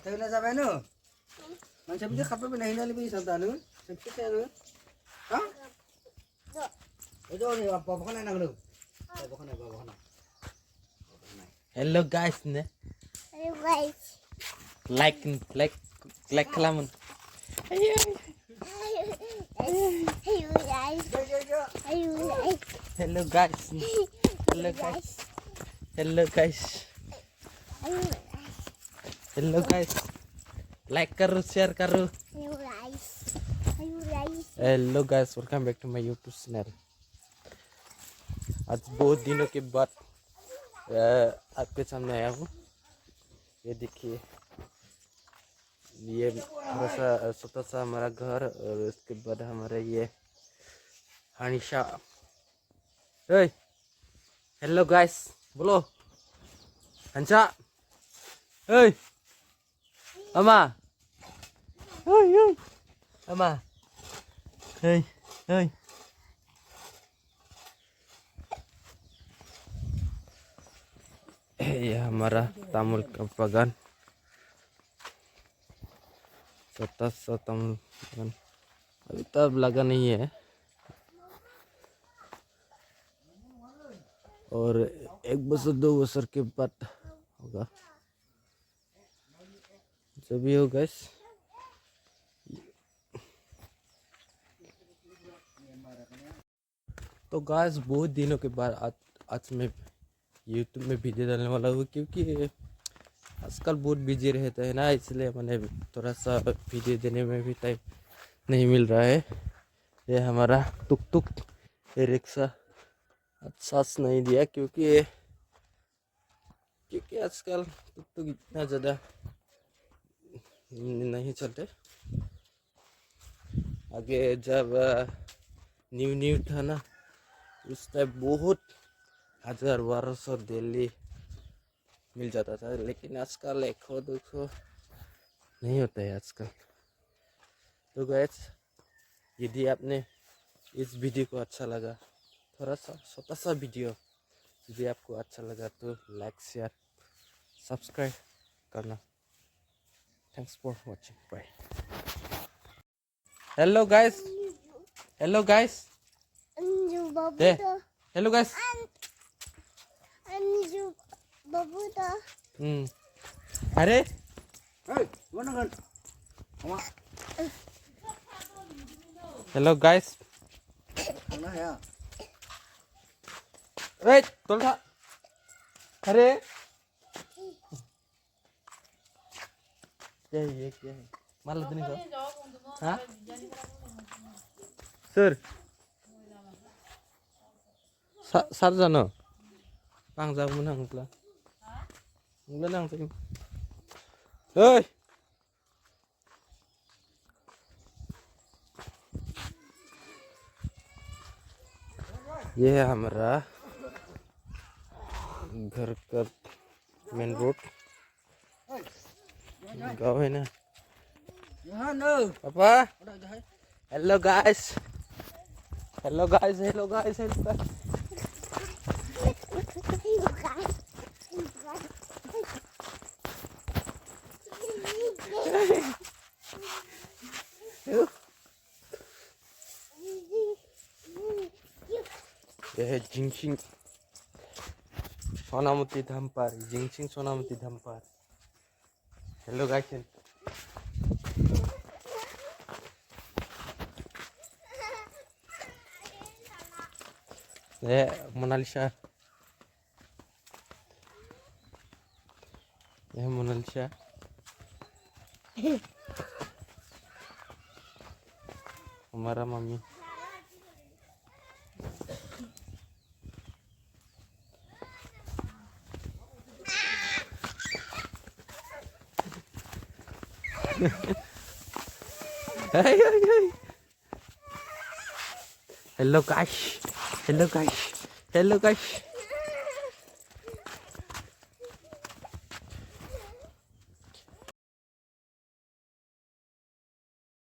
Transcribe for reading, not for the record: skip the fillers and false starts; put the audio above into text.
Tayo na sabi ano? Man sabi ka kapag pinahinali mo yung isang tanong? Sabi ka ano? Ha? Ito ano, baba ka na nang ano? Baba ka na. Hello guys ne. Hello guys. Like kalaman. Hello guys. Hello guys. Hello guys. Hello guys. Hello guys. Hello guys. Like करो share करो. Hello guys. Hello guys. Hello guys welcome back to my YouTube channel. आज बहुत दिनों के बाद आपके सामने आया हूँ। ये देखिए, ये थोड़ा सा छोटा सा हमारा घर और उसके बाद हमारा ये हनीशा। हेलो गाइस बोलो हंसा। अमा अमा ये हमारा तामुल का बागान, छोटा सा तामुल बागान अभी तब लगा नहीं है और 1-2 बरस के बाद होगा, जो भी हो गैस। तो गाइस बहुत दिनों के बाद आज मैं यूट्यूब में वीडियो डालने वाला हूँ, क्योंकि आजकल बहुत बिजी रहता है ना, इसलिए मैंने थोड़ा सा वीडियो देने में भी टाइम नहीं मिल रहा है। ये हमारा टुक ये रिक्शा साथ नहीं दिया, क्योंकि आजकल टुक इतना ज़्यादा नहीं चलते। आगे जब न्यू था ना, उस टाइम बहुत 1000-1200 डेली मिल जाता था, लेकिन आजकल 100-200 नहीं होता है आजकल। तो गाइस, यदि आपने इस वीडियो को अच्छा लगा, थोड़ा सा छोटा सा वीडियो यदि आपको अच्छा लगा तो लाइक शेयर सब्सक्राइब करना। Thanks for watching, bye. Hello guys, hello guys, hello guys. अरे हेलो गाइस। अरे क्या है माला देने का? हाँ सर सर जानो आं जागौमोन आं होनब्ला आं जागोन। ये है हमारा घर का मेन रोड, गाँव है ना पापा। Hello guys, hello guys, hello guys, hello guys. यह है जिंगसिंग सोनामती धामपार, जिंगसिंग सोनामती धामपार। हेलो गाइस, यह मोनालिसा, यह मोनालिसा। हमारा mummy. Hello guys, hello guys, hello guys.